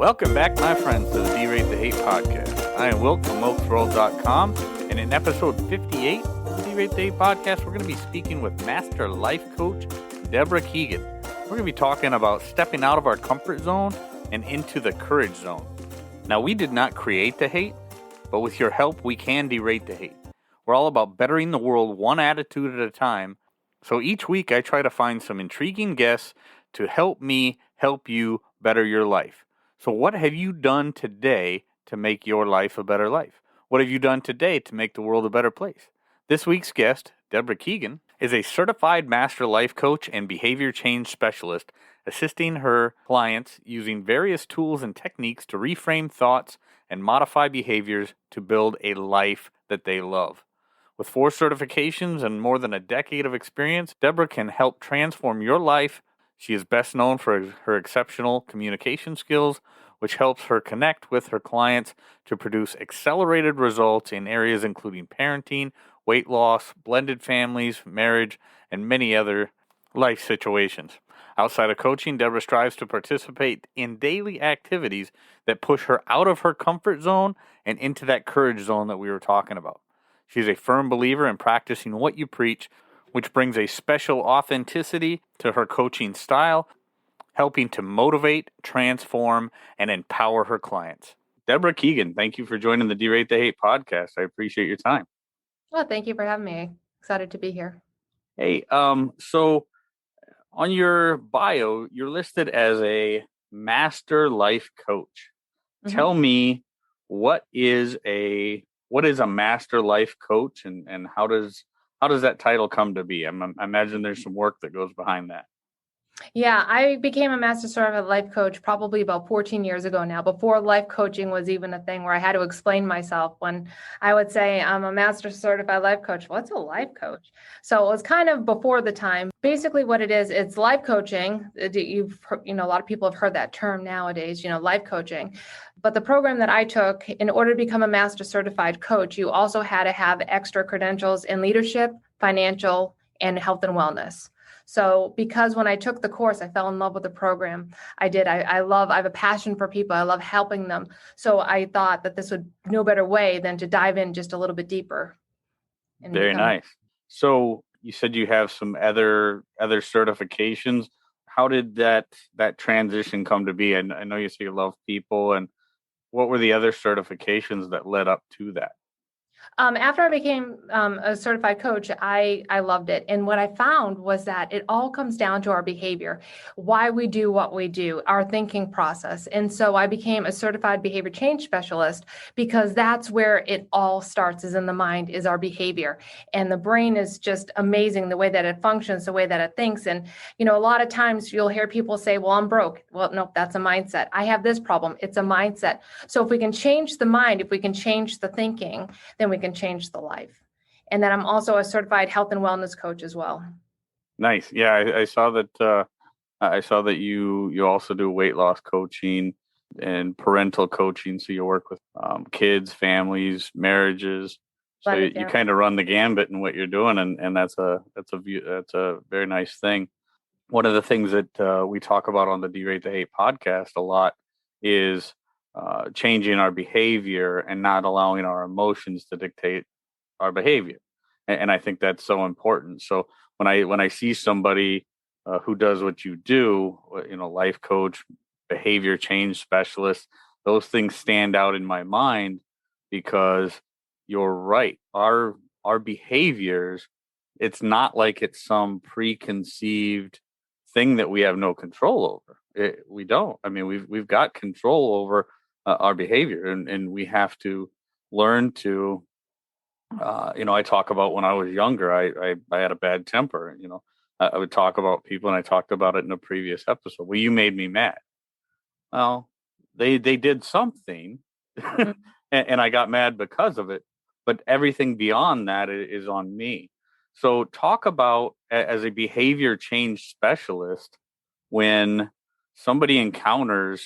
Welcome back, my friends, to the D-Rate the Hate podcast. I am Wilk from wilksworld.com, and in episode 58 of the D-Rate the Hate podcast, we're going to be speaking with Master Life Coach Debora Keegan. We're going to be talking about stepping out of our comfort zone and into the courage zone. Now, we did not create the hate, but with your help, we can derate the hate. We're all about bettering the world one attitude at a time, so each week I try to find some intriguing guests to help me help you better your life. So what have you done today to make your life a better life? What have you done today to make the world a better place? This week's guest, Debora Keegan, is a certified master life coach and behavior change specialist, assisting her clients using various tools and techniques to reframe thoughts and modify behaviors to build a life that they love. With 4 certifications and more than a decade of experience, Debora can help transform your life. She is best known for her exceptional communication skills, which helps her connect with her clients to produce accelerated results in areas including parenting, weight loss, blended families, marriage, and many other life situations. Outside of coaching, Debora strives to participate in daily activities that push her out of her comfort zone and into that courage zone that we were talking about. She's a firm believer in practicing what you preach, which brings a special authenticity to her coaching style, helping to motivate, transform, and empower her clients. Debora Keegan, thank you for joining the D-Rate the Hate podcast. I appreciate your time. Well, thank you for having me. Excited to be here. Hey, so on your bio, you're listed as a master life coach. Mm-hmm. Tell me, what is a master life coach, and how does that title come to be? I imagine there's some work that goes behind that. Yeah, I became a master certified life coach probably about 14 years ago now, before life coaching was even a thing where I had to explain myself. When I would say I'm a master certified life coach, what's a life coach? So it was kind of before the time. Basically what it is, it's life coaching. A lot of people have heard that term nowadays, life coaching. But the program that I took, in order to become a master certified coach, you also had to have extra credentials in leadership, financial, and health and wellness. So because when I took the course, I fell in love with the program. I did. I have a passion for people. I love helping them. So I thought that this would no better way than to dive in just a little bit deeper. Very nice. So you said you have some other certifications. How did that transition come to be? I know you say you love people, and what were the other certifications that led up to that? After I became a certified coach, I loved it. And what I found was that it all comes down to our behavior, why we do what we do, our thinking process. And so I became a certified behavior change specialist because that's where it all starts, is in the mind, is our behavior. And the brain is just amazing, the way that it functions, the way that it thinks. And, a lot of times you'll hear people say, well, I'm broke. Well, no, that's a mindset. I have this problem. It's a mindset. So if we can change the mind, if we can change the thinking, then we can change the life. And then I'm also a certified health and wellness coach as well. Nice. Yeah, I saw that. I saw that you also do weight loss coaching and parental coaching. So you work with kids, families, marriages. So you kind of run the gambit in what you're doing, and that's a very nice thing. One of the things that we talk about on the D-Rate the Hate podcast a lot is changing our behavior and not allowing our emotions to dictate our behavior. And I think that's so important. So when I see somebody who does what you do, life coach, behavior change specialist, those things stand out in my mind because you're right. Our behaviors, it's not like it's some preconceived thing that we have no control over. We don't. I mean, we've got control over our behavior, and we have to learn to. I talk about when I was younger, I had a bad temper. I would talk about people, and I talked about it in a previous episode. Well, you made me mad. Well, they did something, and I got mad because of it. But everything beyond that is on me. So talk about, as a behavior change specialist, when somebody encounters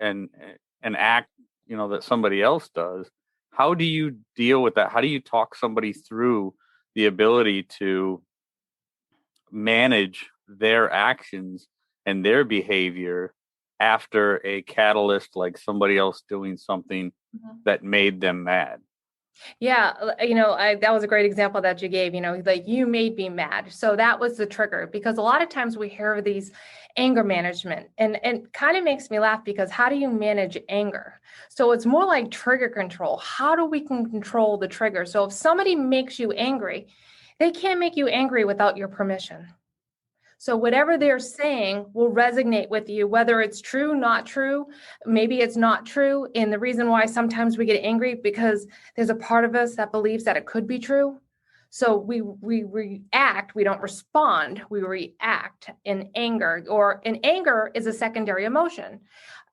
an act, that somebody else does, how do you deal with that? How do you talk somebody through the ability to manage their actions and their behavior after a catalyst like somebody else doing something that made them mad. Yeah, that was a great example that you gave, like you made me mad. So that was the trigger, because a lot of times we hear of these anger management, and kind of makes me laugh, because how do you manage anger? So it's more like trigger control. How do we can control the trigger? So if somebody makes you angry, they can't make you angry without your permission. So whatever they're saying will resonate with you, whether it's true, not true, maybe it's not true. And the reason why sometimes we get angry, because there's a part of us that believes that it could be true. So we react, we don't respond, we react in anger, and anger is a secondary emotion.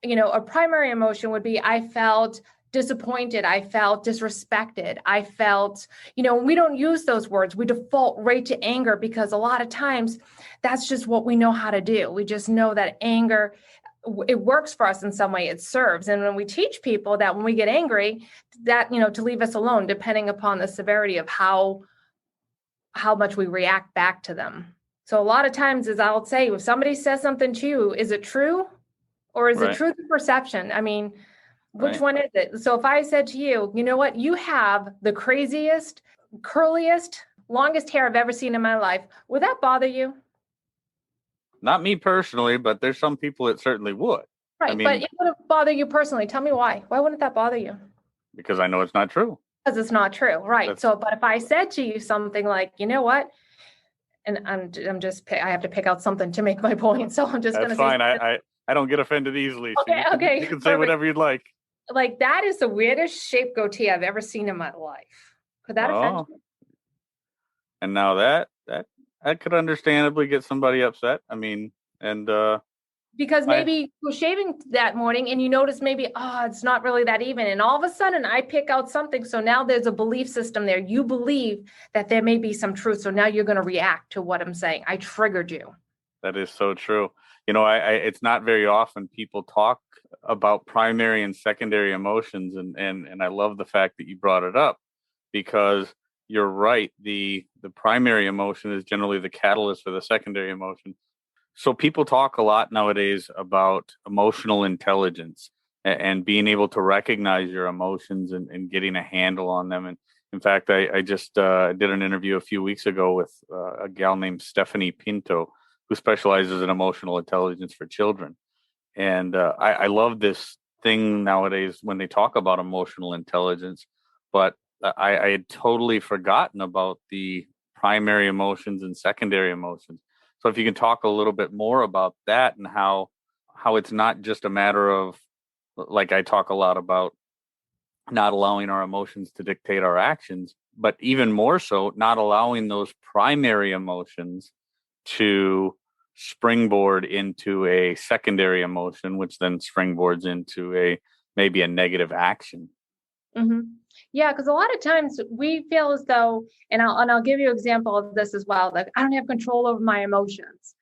A primary emotion would be, I felt disappointed, I felt disrespected, I felt, we don't use those words. We default right to anger, because a lot of times that's just what we know how to do. We just know that anger, it works for us in some way, it serves. And when we teach people that when we get angry, that, to leave us alone, depending upon the severity of how much we react back to them. So a lot of times, as I'll say, if somebody says something to you, is it true? Or is it truth or perception? I mean, which one is it? So if I said to you, you know what, you have the craziest, curliest, longest hair I've ever seen in my life, would that bother you? Not me personally, but there's some people it certainly would. Right, but it wouldn't bother you personally. Tell me why. Why wouldn't that bother you? Because I know it's not true. Because it's not true, right? So, but if I said to you something like, you know what, and I have to pick out something to make my point. So I'm just going to say. That's fine. I don't get offended easily. Okay, so you can say whatever you'd like. Like, that is the weirdest shaped goatee I've ever seen in my life. Could that offend you? And now that could understandably get somebody upset. I mean, because maybe you were shaving that morning and you notice maybe, it's not really that even. And all of a sudden I pick out something. So now there's a belief system there. You believe that there may be some truth. So now you're going to react to what I'm saying. I triggered you. That is so true. It's not very often people talk about primary and secondary emotions. And I love the fact that you brought it up, because you're right. The primary emotion is generally the catalyst for the secondary emotion. So people talk a lot nowadays about emotional intelligence and being able to recognize your emotions and getting a handle on them. And in fact, I just did an interview a few weeks ago with a gal named Stephanie Pinto, who specializes in emotional intelligence for children. And I love this thing nowadays when they talk about emotional intelligence, but I had totally forgotten about the primary emotions and secondary emotions. So if you can talk a little bit more about that, and how it's not just a matter of, like I talk a lot about, not allowing our emotions to dictate our actions, but even more so, not allowing those primary emotions to springboard into a secondary emotion, which then springboards into maybe a negative action. Mm-hmm. Yeah, because a lot of times we feel as though, and I'll give you an example of this as well, like I don't have control over my emotions.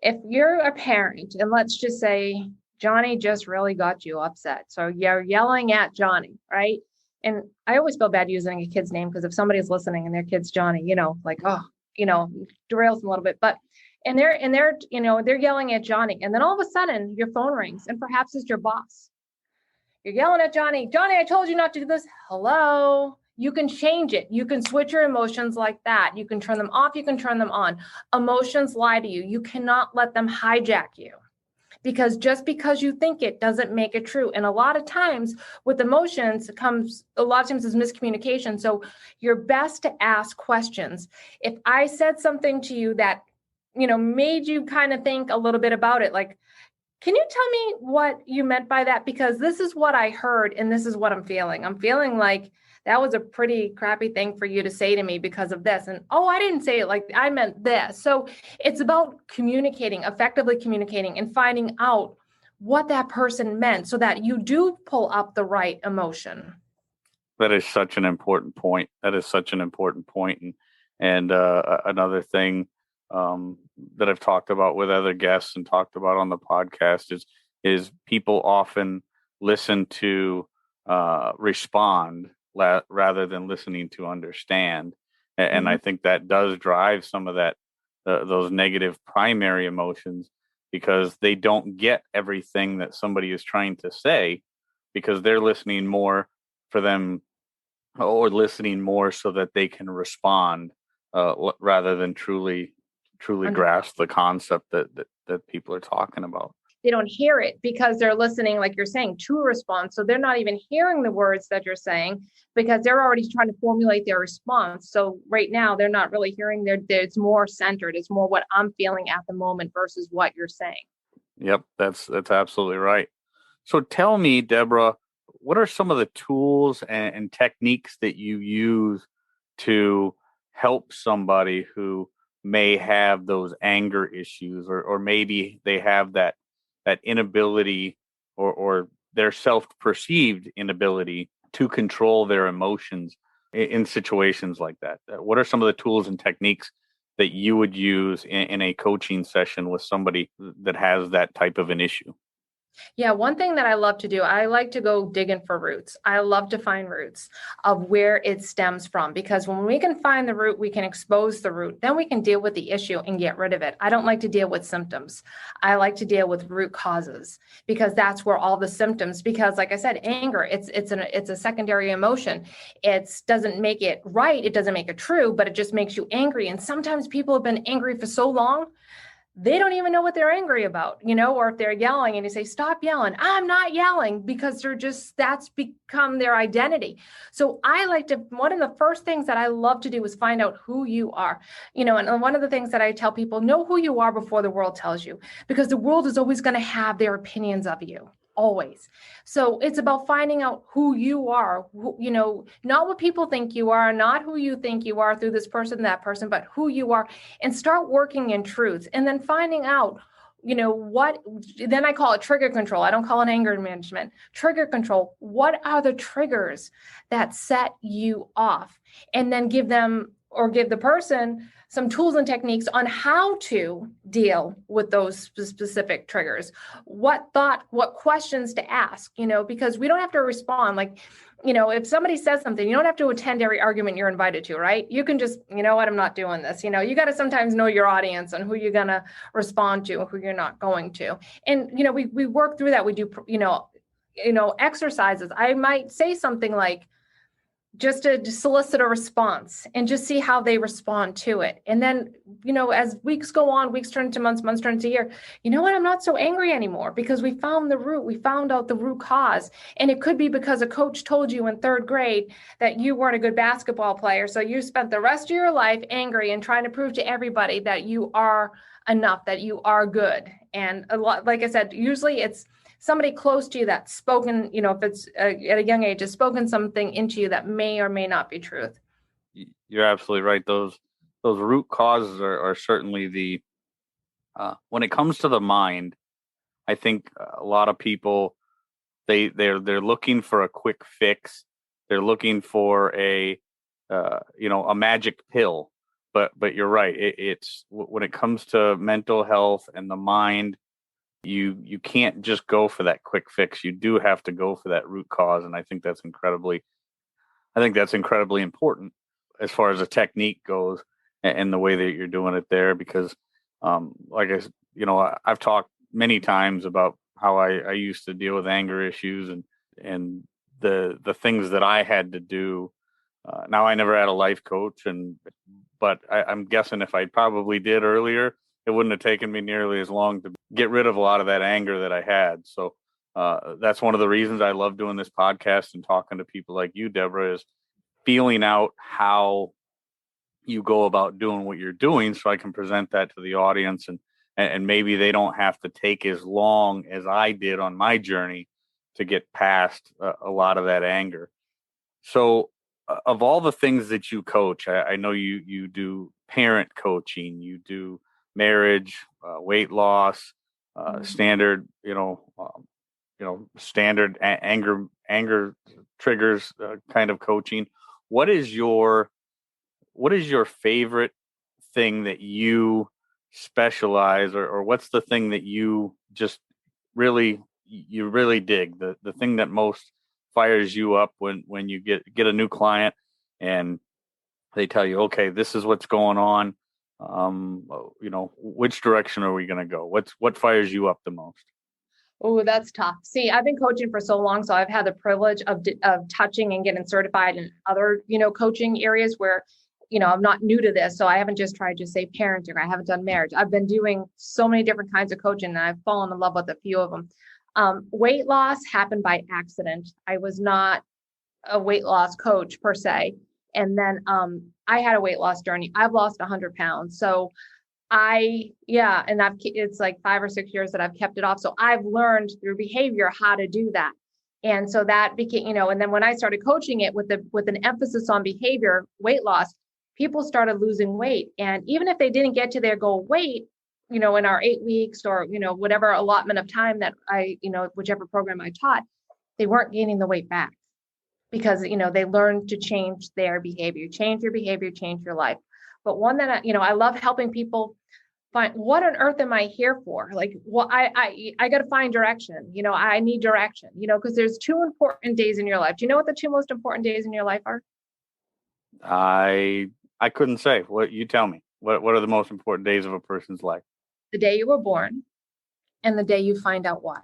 If you're a parent, and let's just say Johnny just really got you upset, so you're yelling at Johnny, right? And I always feel bad using a kid's name, because if somebody's listening and their kid's Johnny, derails them a little bit. But and they're yelling at Johnny, and then all of a sudden your phone rings, and perhaps it's your boss. You're yelling at Johnny. Johnny, I told you not to do this. Hello. You can change it. You can switch your emotions like that. You can turn them off. You can turn them on. Emotions lie to you. You cannot let them hijack you, because just because you think it doesn't make it true. And a lot of times with emotions comes a lot of times is miscommunication. So you're best to ask questions. If I said something to you that, made you kind of think a little bit about it, like, can you tell me what you meant by that? Because this is what I heard and this is what I'm feeling. I'm feeling like that was a pretty crappy thing for you to say to me because of this. And, I didn't say it like I meant this. So it's about communicating, effectively communicating, and finding out what that person meant so that you do pull up the right emotion. That is such an important point. And another thing that I've talked about with other guests and talked about on the podcast is people often listen to respond rather than listening to understand. And I think that does drive some of that those negative primary emotions, because they don't get everything that somebody is trying to say, because they're listening more for them, or listening more so that they can respond, rather than truly grasp the concept that people are talking about. They don't hear it because they're listening, like you're saying, to a response. So they're not even hearing the words that you're saying because they're already trying to formulate their response. So right now they're not really hearing it's more centered. It's more what I'm feeling at the moment versus what you're saying. Yep, that's absolutely right. So tell me, Debora, what are some of the tools and techniques that you use to help somebody who may have those anger issues, or maybe they have that inability, or their self-perceived inability to control their emotions in situations like that? What are some of the tools and techniques that you would use in a coaching session with somebody that has that type of an issue? Yeah, one thing that I love to do, I like to go digging for roots. I love to find roots of where it stems from, because when we can find the root, we can expose the root. Then we can deal with the issue and get rid of it. I don't like to deal with symptoms. I like to deal with root causes, because that's where all the symptoms, because like I said, anger, it's a secondary emotion. It doesn't make it right. It doesn't make it true, but it just makes you angry. And sometimes people have been angry for so long, they don't even know what they're angry about, or if they're yelling and you say, stop yelling, I'm not yelling, because that's become their identity. So one of the first things that I love to do is find out who you are, and one of the things that I tell people, know who you are before the world tells you, because the world is always going to have their opinions of you. Always. So it's about finding out who you are, not what people think you are, not who you think you are through this person, that person, but who you are, and start working in truth. And then finding out, then I call it trigger control. I don't call it anger management. Trigger control. What are the triggers that set you off? And then give the person some tools and techniques on how to deal with those specific triggers. What questions to ask, because we don't have to respond. Like, if somebody says something, you don't have to attend every argument you're invited to, right? You can just, what, I'm not doing this. You got to sometimes know your audience and who you're going to respond to and who you're not going to. And, we work through that. We do, exercises. I might say something like, just to solicit a response and just see how they respond to it. And then, as weeks go on, weeks turn into months, months turn into a year, you know what? I'm not so angry anymore, because we found the root. We found out the root cause. And it could be because a coach told you in third grade that you weren't a good basketball player. So you spent the rest of your life angry and trying to prove to everybody that you are enough, that you are good. And a lot, like I said, usually it's somebody close to you that's spoken, if it's at a young age, has spoken something into you that may or may not be truth. You're absolutely right. Those root causes are certainly the, when it comes to the mind, I think a lot of people, they're looking for a quick fix. They're looking for a magic pill. But you're right. It's when it comes to mental health and the mind, you can't just go for that quick fix. You do have to go for that root cause, and I think that's incredibly important as far as the technique goes, and the way that you're doing it there. Because, I've talked many times about how I used to deal with anger issues and the things that I had to do. Now, I never had a life coach, but I'm guessing if I probably did earlier, it wouldn't have taken me nearly as long to get rid of a lot of that anger that I had. So that's one of the reasons I love doing this podcast and talking to people like you, Debora, is feeling out how you go about doing what you're doing, so I can present that to the audience, and maybe they don't have to take as long as I did on my journey to get past a lot of that anger. So of all the things that you coach, I know you do parent coaching, you do marriage, weight loss, standard, standard anger triggers kind of coaching. What is your favorite thing that you specialize, or what's the thing that you just really dig, the thing that most fires you up when you get a new client and they tell you, okay, this is what's going on. which direction are we going to go? What fires you up the most? Oh, that's tough. See, I've been coaching for so long, so I've had the privilege of touching and getting certified in other, coaching areas where, I'm not new to this. So I haven't just tried to say parenting. I haven't done marriage. I've been doing so many different kinds of coaching, and I've fallen in love with a few of them. Weight loss happened by accident. I was not a weight loss coach per se. And then I had a weight loss journey. I've lost 100 pounds. So it's like 5 or 6 years that I've kept it off. So I've learned through behavior how to do that. And so that became, and then when I started coaching it with an emphasis on behavior, weight loss, people started losing weight. And even if they didn't get to their goal weight, in our 8 weeks or, whatever allotment of time that whichever program I taught, they weren't gaining the weight back because, they learned to change their behavior, change your behavior, change your life. But one that, I love helping people find what on earth am I here for? Like, well, I got to find direction. I need direction, because there's 2 important days in your life. Do you know what the 2 most important days in your life are? I couldn't say. What you tell me. What are the most important days of a person's life? The day you were born and the day you find out why.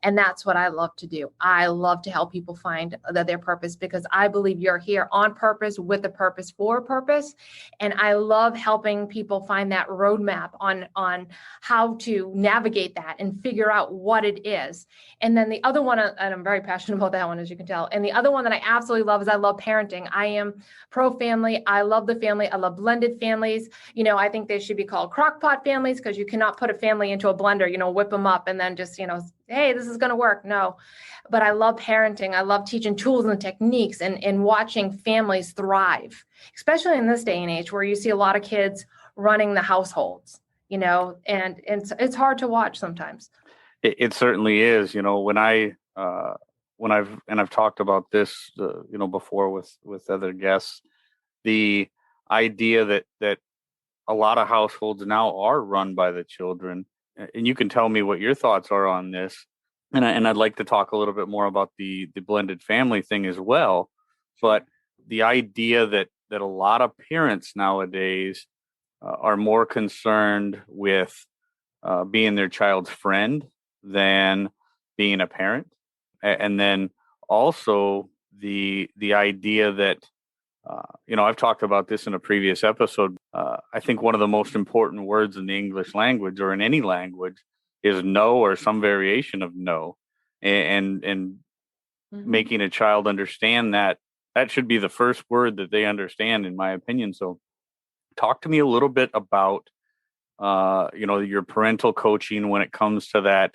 And that's what I love to do. I love to help people find their purpose because I believe you're here on purpose, with a purpose, for a purpose. And I love helping people find that roadmap on how to navigate that and figure out what it is. And then the other one, and I'm very passionate about that one, as you can tell. And the other one that I absolutely love is I love parenting. I am pro-family. I love the family. I love blended families. I think they should be called crock-pot families because you cannot put a family into a blender, whip them up and then just, hey, this is going to work. No, but I love parenting. I love teaching tools and techniques and watching families thrive, especially in this day and age where you see a lot of kids running the households, and it's hard to watch sometimes. It certainly is. When I've talked about this, before with other guests, the idea that a lot of households now are run by the children. And you can tell me what your thoughts are on this. And I'd like to talk a little bit more about the blended family thing as well. But the idea that a lot of parents nowadays are more concerned with being their child's friend than being a parent. And then also the idea that, I've talked about this in a previous episode. I think one of the most important words in the English language or in any language is no or some variation of no. And mm-hmm. making a child understand that should be the first word that they understand, in my opinion. So talk to me a little bit about, your parental coaching when it comes to that.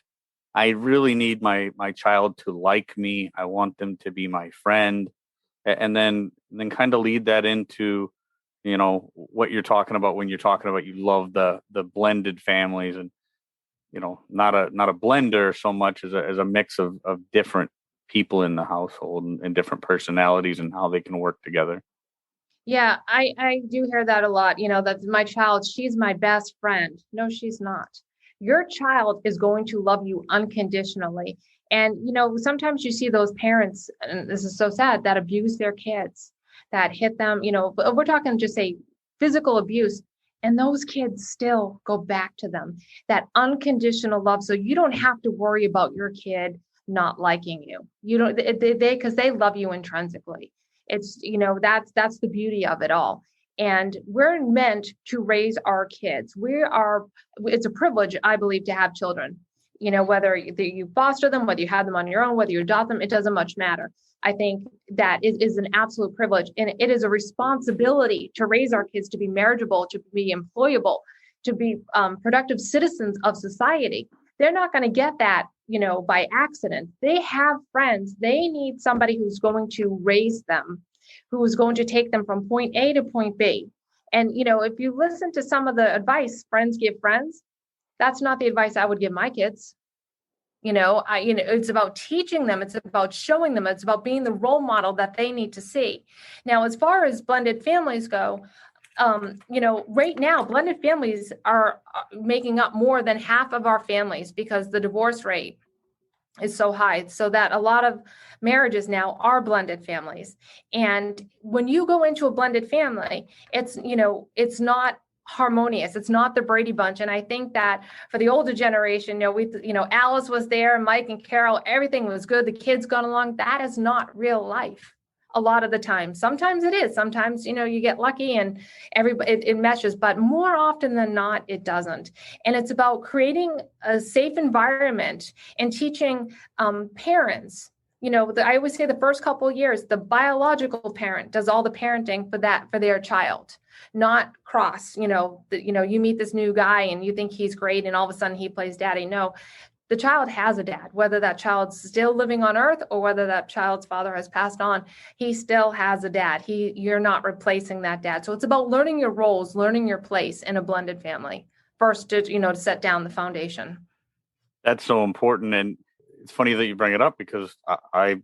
I really need my child to like me. I want them to be my friend. And then kind of lead that into, what you're talking about when you're talking about you love the blended families and, not a blender so much as a mix of different people in the household and different personalities and how they can work together. Yeah, I do hear that a lot. That's my child. She's my best friend. No, she's not. Your child is going to love you unconditionally. And, sometimes you see those parents, and this is so sad, that abuse their kids, that hit them, we're talking just say physical abuse. And those kids still go back to them, that unconditional love. So you don't have to worry about your kid not liking you. You don't, because they love you intrinsically. It's, that's the beauty of it all. And we're meant to raise our kids. It's a privilege, I believe, to have children. Whether you foster them, whether you have them on your own, whether you adopt them, it doesn't much matter. I think that it is an absolute privilege, and it is a responsibility to raise our kids to be marriageable, to be employable, to be productive citizens of society. They're not going to get that, by accident. They have friends. They need somebody who's going to raise them, who is going to take them from point A to point B. And, if you listen to some of the advice friends give friends, that's not the advice I would give my kids. It's about teaching them. It's about showing them. It's about being the role model that they need to see. Now, as far as blended families go, right now, blended families are making up more than half of our families because the divorce rate is so high, so that a lot of marriages now are blended families. And when you go into a blended family, it's not harmonious. It's not the Brady Bunch. And I think that for the older generation, Alice was there, Mike and Carol, everything was good. The kids got along. That is not real life. A lot of the time. Sometimes it is. Sometimes, you get lucky and it meshes, but more often than not, it doesn't. And it's about creating a safe environment and teaching parents. I always say the first couple of years, the biological parent does all the parenting for their child, not cross. You meet this new guy and you think he's great, and all of a sudden he plays daddy. No, the child has a dad, whether that child's still living on earth or whether that child's father has passed on, he still has a dad. You're not replacing that dad. So it's about learning your roles, learning your place in a blended family first to set down the foundation. That's so important. And it's funny that you bring it up because I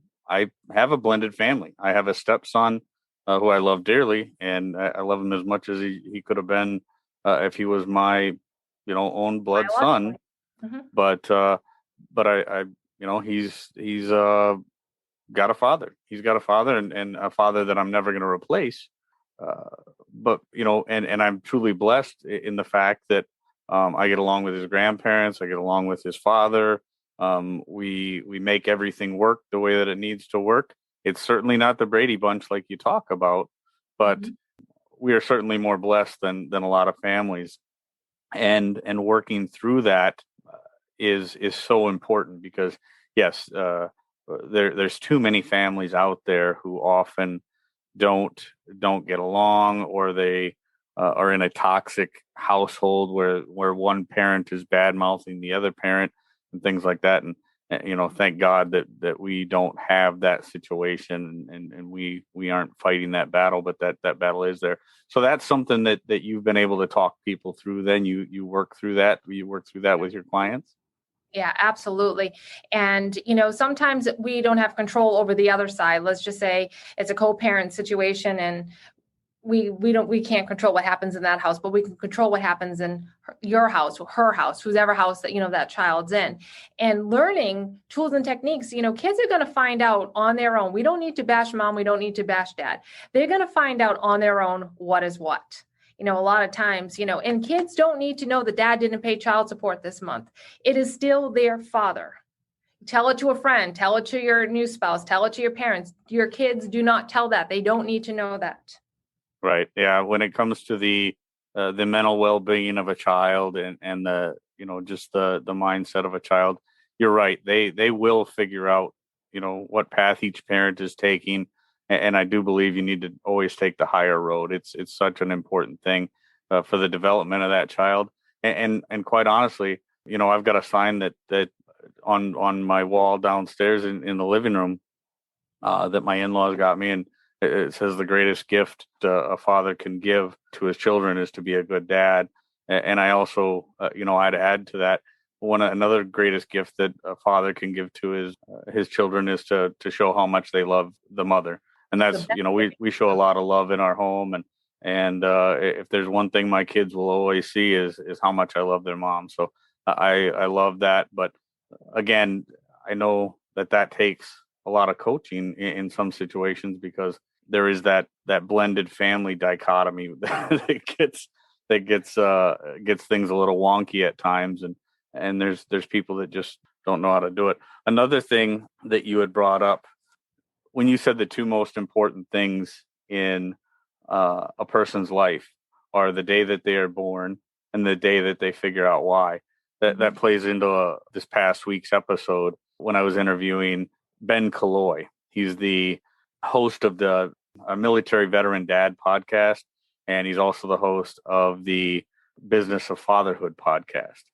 have a blended family. I have a stepson who I love dearly, and I love him as much as he could have been if he was my, own blood son. Mm-hmm. But I he's got a father. He's got a father and a father that I'm never going to replace. But and I'm truly blessed in the fact that I get along with his grandparents. I get along with his father. We make everything work the way that it needs to work. It's certainly not the Brady Bunch like you talk about, but we are certainly more blessed than a lot of families. And working through that is so important because yes, there's too many families out there who often don't get along, or they are in a toxic household where one parent is bad mouthing the other parent and things like that. And thank God that we don't have that situation and we aren't fighting that battle, but that battle is there. So that's something that you've been able to talk people through. Then you work through that. You work through that with your clients. Yeah, absolutely. And, sometimes we don't have control over the other side. Let's just say it's a co-parent situation and we can't control what happens in that house, but we can control what happens in your house or her house, whoever house that, that child's in. And learning tools and techniques, kids are going to find out on their own. We don't need to bash mom. We don't need to bash dad. They're going to find out on their own what is what. A lot of times, and kids don't need to know that dad didn't pay child support this month. It is still their father. Tell it to a friend, tell it to your new spouse, tell it to your parents. Your kids do not tell that. They don't need to know that. Right. Yeah. When it comes to the mental well-being of a child and the, just the mindset of a child, you're right. They will figure out, what path each parent is taking. And I do believe you need to always take the higher road. It's such an important thing for the development of that child. And quite honestly, I've got a sign that on my wall downstairs in the living room that my in-laws got me, and it says the greatest gift a father can give to his children is to be a good dad. And I also, I'd add to that another greatest gift that a father can give to his children is to show how much they love the mother. And that's, we show a lot of love in our home. And if there's one thing my kids will always see is how much I love their mom. So I love that. But again, I know that takes a lot of coaching in some situations because there is that blended family dichotomy that gets things a little wonky at times. And there's people that just don't know how to do it. Another thing that you had brought up when you said the two most important things in a person's life are the day that they are born and the day that they figure out why. That plays into this past week's episode when I was interviewing Ben Kaloy. He's the host of the Military Veteran Dad podcast, and he's also the host of the Business of Fatherhood podcast.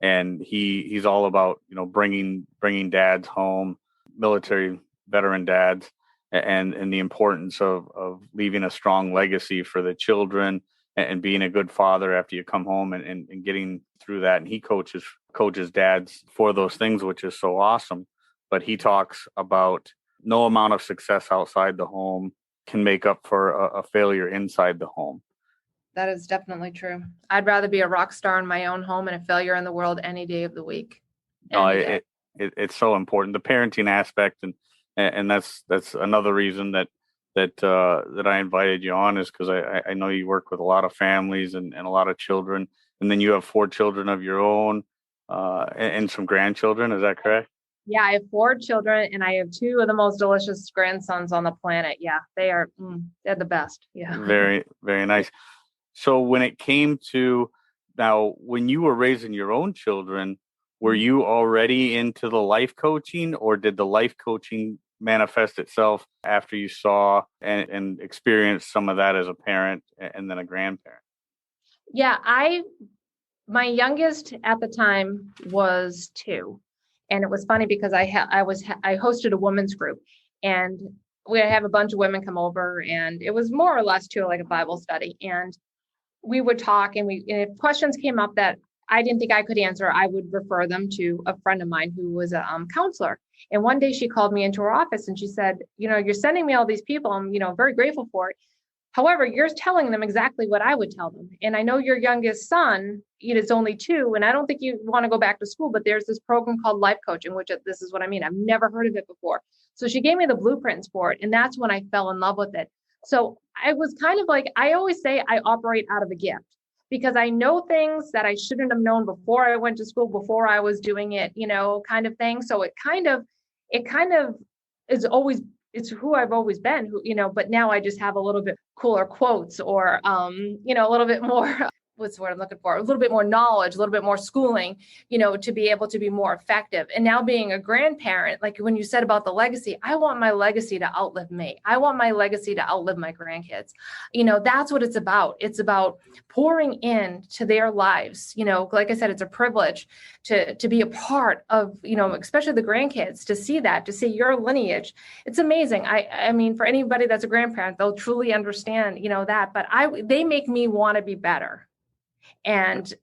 And he's all about bringing dads home, military veteran dads, and the importance of leaving a strong legacy for the children and being a good father after you come home and getting through that. And he coaches dads for those things, which is so awesome. But he talks about no amount of success outside the home can make up for a failure inside the home. That is definitely true. I'd rather be a rock star in my own home and a failure in the world any day of the week. It's so important. The parenting aspect, and that's another reason that that I invited you on is because I know you work with a lot of families and a lot of children, and then you have 4 children of your own, and some grandchildren. Is that correct? Yeah, I have 4 children and I have 2 of the most delicious grandsons on the planet. Yeah, they're the best. Yeah. Very, very nice. So when it came to now, when you were raising your own children, were you already into the life coaching, or did the life coaching manifest itself after you saw and experienced some of that as a parent and then a grandparent? Yeah, my youngest at the time was 2. And it was funny because I hosted a women's group, and we have a bunch of women come over, and it was more or less too like a Bible study. And we would talk, and if questions came up that I didn't think I could answer, I would refer them to a friend of mine who was a counselor. And one day she called me into her office and she said, you're sending me all these people. I'm, very grateful for it. However, you're telling them exactly what I would tell them. And I know your youngest son, is only 2, and I don't think you want to go back to school, but there's this program called life coaching, which this is what I mean. I've never heard of it before. So she gave me the blueprints for it. And that's when I fell in love with it. So I was kind of like, I always say I operate out of a gift because I know things that I shouldn't have known before I went to school, before I was doing it, kind of thing. So it kind of is always, it's who I've always been, but now I just have a little bit cooler quotes or, a little bit more, what's the word I'm looking for? A little bit more knowledge, a little bit more schooling, to be able to be more effective. And now being a grandparent, like when you said about the legacy, I want my legacy to outlive me. I want my legacy to outlive my grandkids. That's what it's about. It's about pouring into their lives. Like I said, it's a privilege to be a part of, especially the grandkids, to see your lineage. It's amazing. I mean, for anybody that's a grandparent, they'll truly understand, that, but they make me want to be better and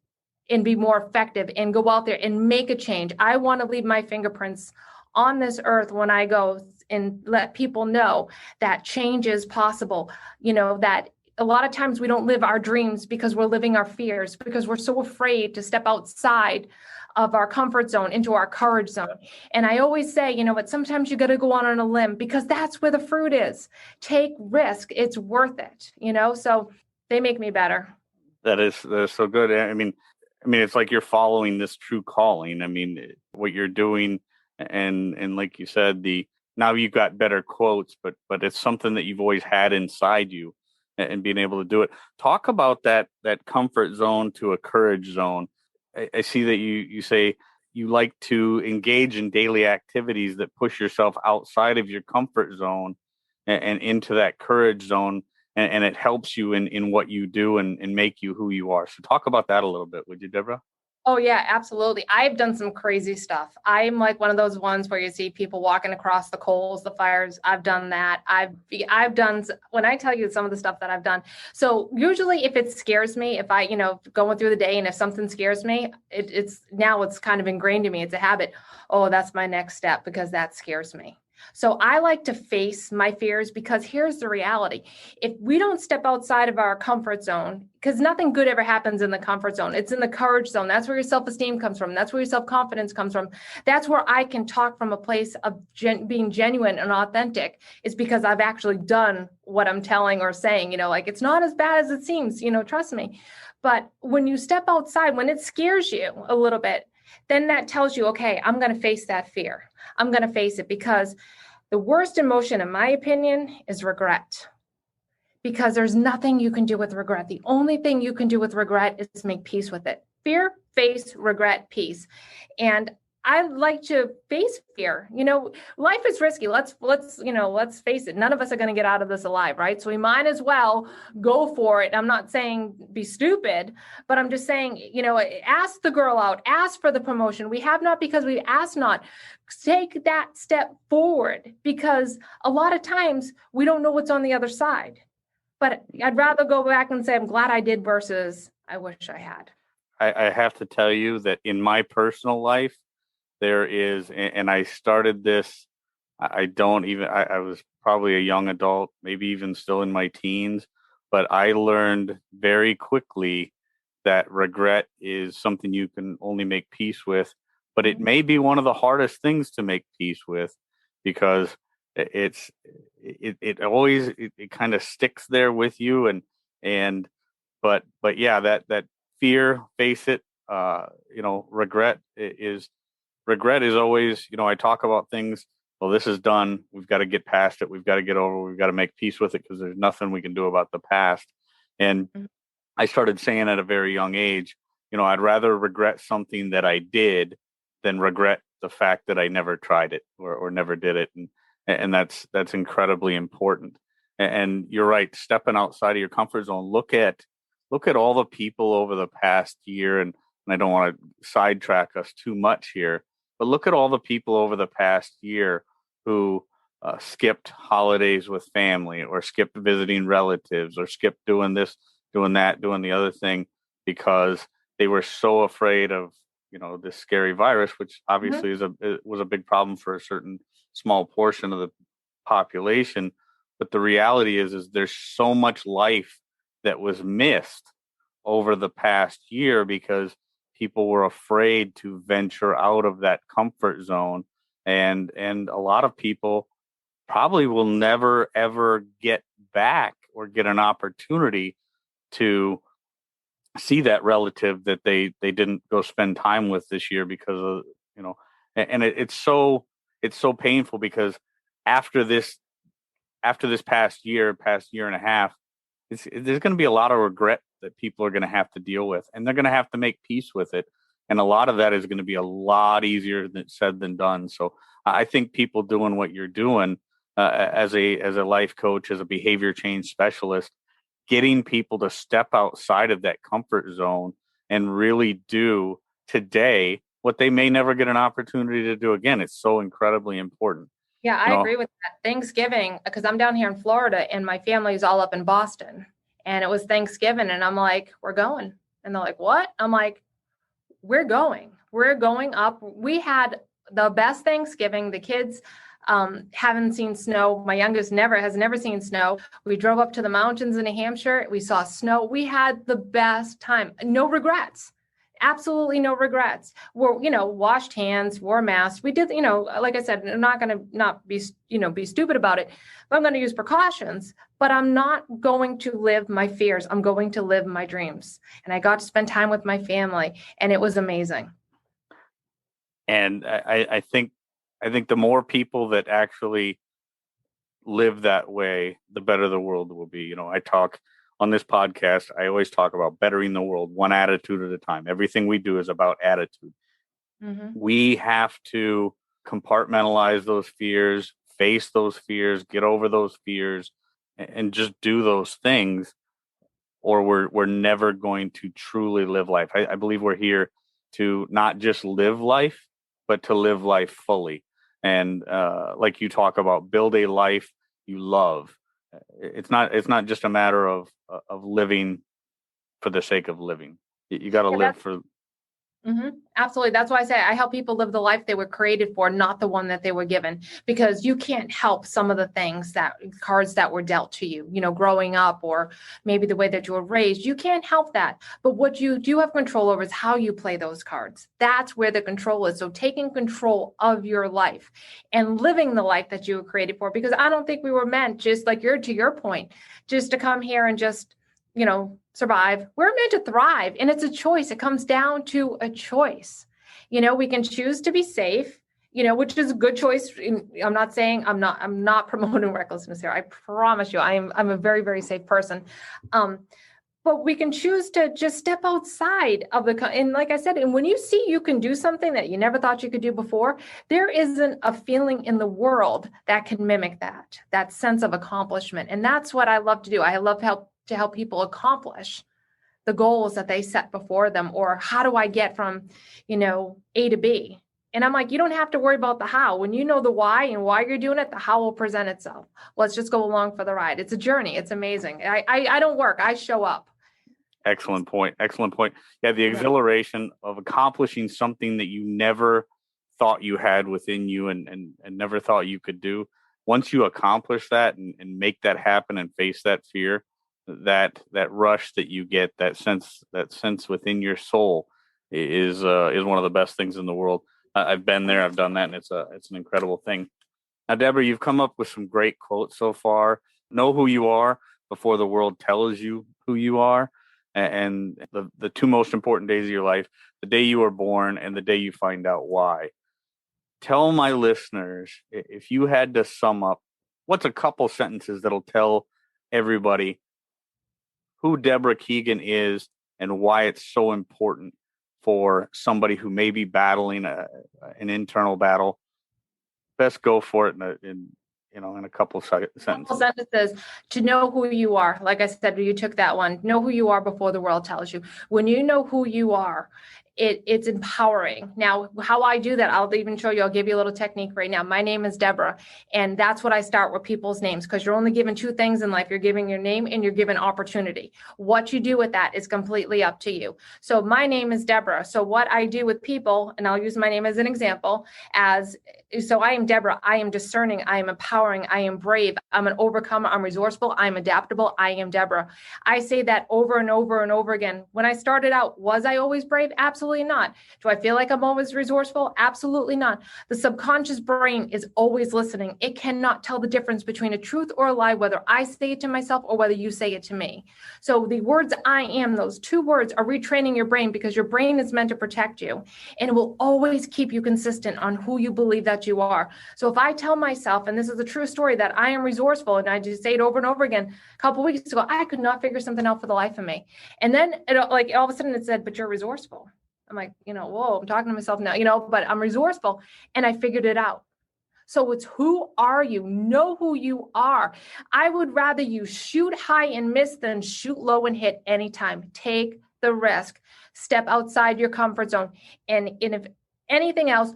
be more effective and go out there and make a change. I want to leave my fingerprints on this earth when I go and let people know that change is possible. That a lot of times we don't live our dreams because we're living our fears, because we're so afraid to step outside of our comfort zone into our courage zone. And I always say, but sometimes you got to go on a limb because that's where the fruit is. Take risk. It's worth it, so they make me better. That is so good. I mean, it's like you're following this true calling. I mean, what you're doing, and like you said, now you've got better quotes, but it's something that you've always had inside you, and being able to do it. Talk about that comfort zone to a courage zone. I see that you say you like to engage in daily activities that push yourself outside of your comfort zone and into that courage zone. And it helps you in what you do and make you who you are. So talk about that a little bit, would you, Debora? Oh, yeah, absolutely. I've done some crazy stuff. I'm like one of those ones where you see people walking across the coals, the fires. I've done that. I've done, when I tell you some of the stuff that I've done. So usually if it scares me, if I, going through the day and if something scares me, it's kind of ingrained in me. It's a habit. Oh, that's my next step because that scares me. So I like to face my fears because here's the reality. If we don't step outside of our comfort zone, because nothing good ever happens in the comfort zone, it's in the courage zone. That's where your self-esteem comes from. That's where your self-confidence comes from. That's where I can talk from a place of being genuine and authentic, is because I've actually done what I'm telling or saying, like it's not as bad as it seems, trust me. But when you step outside, when it scares you a little bit, then that tells you, okay, I'm going to face that fear. I'm going to face it, because the worst emotion, in my opinion, is regret. Because there's nothing you can do with regret. The only thing you can do with regret is make peace with it. Fear, face, regret, peace. And I like to face fear. Life is risky. Let's face it. None of us are going to get out of this alive, right? So we might as well go for it. I'm not saying be stupid, but I'm just saying, ask the girl out, ask for the promotion. We have not because we ask not. Take that step forward, because a lot of times we don't know what's on the other side. But I'd rather go back and say, I'm glad I did versus I wish I had. I have to tell you that in my personal life, there is, and I started this, I was probably a young adult, maybe even still in my teens, but I learned very quickly that regret is something you can only make peace with, but it may be one of the hardest things to make peace with, because It always it kind of sticks there with you, and but yeah, that fear, face it, regret is always, I talk about things. Well, this is done. We've got to get past it. We've got to get over. We've got to make peace with it because there's nothing we can do about the past. And Mhm. I started saying at a very young age, I'd rather regret something that I did than regret the fact that I never tried it or never did it. And that's incredibly important. And you're right, stepping outside of your comfort zone. Look at all the people over the past year, and I don't want to sidetrack us too much here, but look at all the people over the past year who skipped holidays with family, or skipped visiting relatives, or skipped doing this, doing that, doing the other thing because they were so afraid of, this scary virus, which Mhm. obviously was a big problem for a certain small portion of the population. But the reality is there's so much life that was missed over the past year because people were afraid to venture out of that comfort zone, and a lot of people probably will never ever get back or get an opportunity to see that relative that they didn't go spend time with this year because of, and it's so painful because after this past year and a half, there's going to be a lot of regret that people are going to have to deal with, and they're going to have to make peace with it. And a lot of that is going to be a lot easier said than done. So I think people doing what you're doing, as a life coach, as a behavior change specialist, getting people to step outside of that comfort zone and really do today what they may never get an opportunity to do again. It's so incredibly important. Yeah, You I know, agree with that. Thanksgiving, because I'm down here in Florida and my family's all up in Boston. And it was Thanksgiving, and I'm like, we're going. And they're like, what? I'm like, we're going. We're going up. We had the best Thanksgiving. The kids haven't seen snow. My youngest has never seen snow. We drove up to the mountains in New Hampshire. We saw snow. We had the best time. No regrets. Absolutely no regrets. Washed hands, wore masks. We did, like I said, I'm not going to not be stupid about it, but I'm going to use precautions. But I'm not going to live my fears. I'm going to live my dreams. And I got to spend time with my family, and it was amazing. and I think the more people that actually live that way, the better the world will be. I talk on this podcast, I always talk about bettering the world one attitude at a time. Everything we do is about attitude. Mm-hmm. We have to compartmentalize those fears, face those fears, get over those fears, and just do those things, or we're never going to truly live life. I believe we're here to not just live life, but to live life fully. And like you talk about, build a life you love. It's not just a matter of living for the sake of living. You got to Yeah, live for. absolutely. That's why I say I help people live the life they were created for, not the one that they were given, because you can't help some of the cards that were dealt to you, growing up, or maybe the way that you were raised. You can't help that. But what you do have control over is how you play those cards. That's where the control is. So taking control of your life and living the life that you were created for, because I don't think we were meant, just like to your point, just to come here and just survive. We're meant to thrive, and it's a choice. It comes down to a choice. We can choose to be safe, which is a good choice. I'm not saying I'm not promoting recklessness here. I promise you, I'm a very, very safe person. But we can choose to just step outside of and like I said, and when you see you can do something that you never thought you could do before, there isn't a feeling in the world that can mimic that sense of accomplishment. And that's what I love to do. I love to help people accomplish the goals that they set before them, or how do I get from, A to B? And I'm like, you don't have to worry about the how. When you know the why and why you're doing it, the how will present itself. Let's just go along for the ride. It's a journey. It's amazing. I don't work. I show up. Excellent point. Excellent point. Yeah, the Yeah. exhilaration of accomplishing something that you never thought you had within you, and never thought you could do. Once you accomplish that and make that happen and face that fear, that rush that you get, that sense within your soul is one of the best things in the world. I've been there, I've done that, and it's an incredible thing. Now, Deborah, you've come up with some great quotes so far. Know who you are before the world tells you who you are. And the two most important days of your life, the day you were born and the day you find out why. Tell my listeners, if you had to sum up, what's a couple sentences that'll tell everybody who Debora Keegan is and why it's so important for somebody who may be battling an internal battle. Best go for it in a couple sentences. Couple sentences to know who you are. Like I said, you took that one. Know who you are before the world tells you. When you know who you are, it's empowering. Now, how I do that, I'll even show you. I'll give you a little technique right now. My name is Deborah, and that's what I start with people's names, because you're only given two things in life. You're giving your name and you're given opportunity. What you do with that is completely up to you. So my name is Deborah. So what I do with people, and I'll use my name as an example, so I am Deborah. I am discerning. I am empowering. I am brave. I'm an overcomer. I'm resourceful. I'm adaptable. I am Deborah. I say that over and over and over again. When I started out, was I always brave? Absolutely not. Do I feel like I'm always resourceful? Absolutely not. The subconscious brain is always listening. It cannot tell the difference between a truth or a lie, whether I say it to myself or whether you say it to me. So the words I am, those two words are retraining your brain, because your brain is meant to protect you, and it will always keep you consistent on who you believe that you are. So if I tell myself, and this is a true story, that I am resourceful, and I just say it over and over again, a couple of weeks ago, I could not figure something out for the life of me. And then all of a sudden it said, but you're resourceful. I'm like, whoa, I'm talking to myself now, but I'm resourceful, and I figured it out. So it's, who are you? Know who you are. I would rather you shoot high and miss than shoot low and hit anytime. Take the risk. Step outside your comfort zone. And if anything else,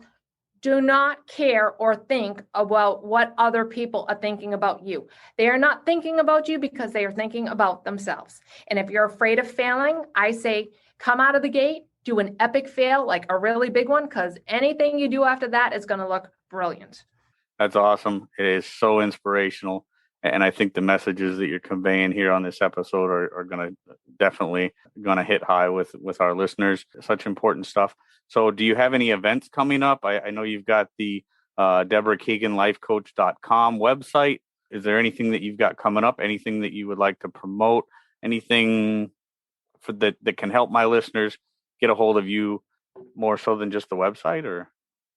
do not care or think about what other people are thinking about you. They are not thinking about you because they are thinking about themselves. And if you're afraid of failing, I say, come out of the gate, do an epic fail, like a really big one, because anything you do after that is going to look brilliant. That's awesome. It is so inspirational. And I think the messages that you're conveying here on this episode are going to definitely hit high with our listeners. Such important stuff. So do you have any events coming up? I know you've got the Debora Keegan lifecoach.com website. Is there anything that you've got coming up? Anything that you would like to promote? Anything that can help my listeners get a hold of you more so than just the website? Or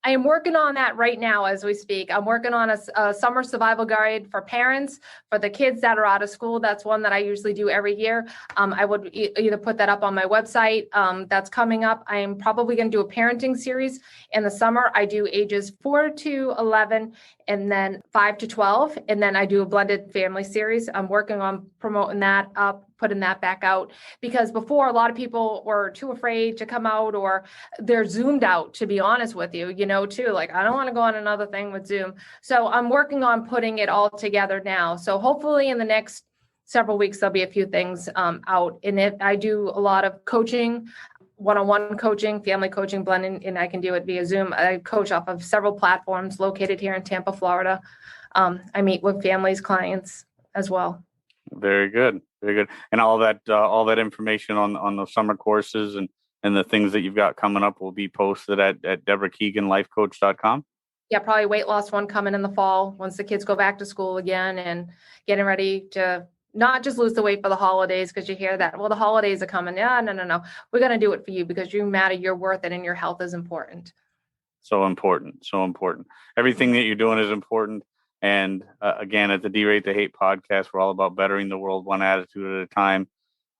I am working on that right now as we speak. I'm working on a summer survival guide for parents, for the kids that are out of school. That's one that I usually do every year. I would either put that up on my website. That's coming up. I am probably going to do a parenting series in the summer. I do ages 4 to 11 and then 5 to 12. And then I do a blended family series. I'm working on promoting that up, putting that back out, because before, a lot of people were too afraid to come out, or they're zoomed out, to be honest with you, too. Like, I don't want to go on another thing with Zoom. So I'm working on putting it all together now. So hopefully in the next several weeks, there'll be a few things out. And I do a lot of coaching, one-on-one coaching, family coaching, blending, and I can do it via Zoom. I coach off of several platforms located here in Tampa, Florida. I meet with families, clients as well. Very good. Very good. And all that information on the summer courses and the things that you've got coming up will be posted at DeboraKeeganLifeCoach.com. Yeah, probably weight loss one coming in the fall once the kids go back to school again, and getting ready to not just lose the weight for the holidays, because you hear that, well, the holidays are coming. Yeah, no. We're going to do it for you, because you matter, you're worth it, and your health is important. So important. So important. Everything that you're doing is important. And again, at the Derate the Hate podcast, we're all about bettering the world one attitude at a time.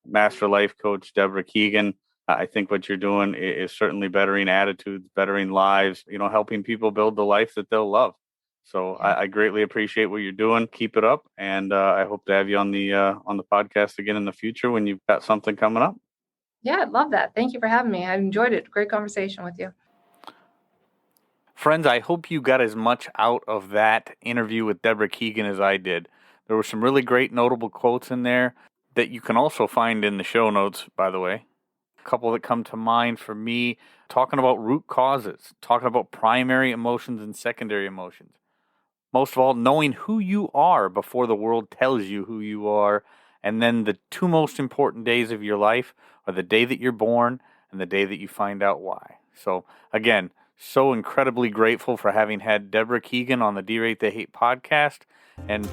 Master Life Coach Debora Keegan, I think what you're doing is certainly bettering attitudes, bettering lives, helping people build the life that they'll love. So I greatly appreciate what you're doing. Keep it up. And I hope to have you on the podcast again in the future when you've got something coming up. Yeah, I'd love that. Thank you for having me. I enjoyed it. Great conversation with you. Friends, I hope you got as much out of that interview with Debora Keegan as I did. There were some really great notable quotes in there that you can also find in the show notes, by the way. A couple that come to mind for me, talking about root causes, talking about primary emotions and secondary emotions. Most of all, knowing who you are before the world tells you who you are. And then the two most important days of your life are the day that you're born and the day that you find out why. So again, So incredibly grateful for having had Debora Keegan on the Derate the Hate podcast. And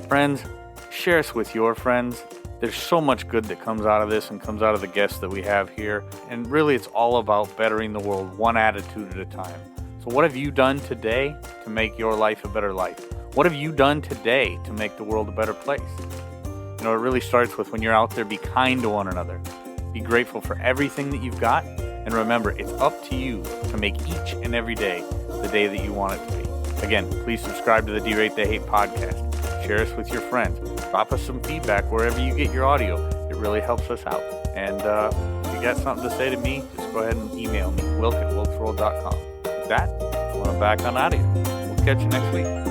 friends, share us with your friends. There's so much good that comes out of this and comes out of the guests that we have here. And really, it's all about bettering the world one attitude at a time. So what have you done today to make your life a better life? What have you done today to make the world a better place? It really starts with when you're out there, be kind to one another. Be grateful for everything that you've got. And remember, it's up to you to make each and every day the day that you want it to be. Again, please subscribe to the Derate the Hate podcast. Share us with your friends. Drop us some feedback wherever you get your audio. It really helps us out. And if you got something to say to me, just go ahead and email me, wilk@wilksworld.com. With that, I'm back on out of here. We'll catch you next week.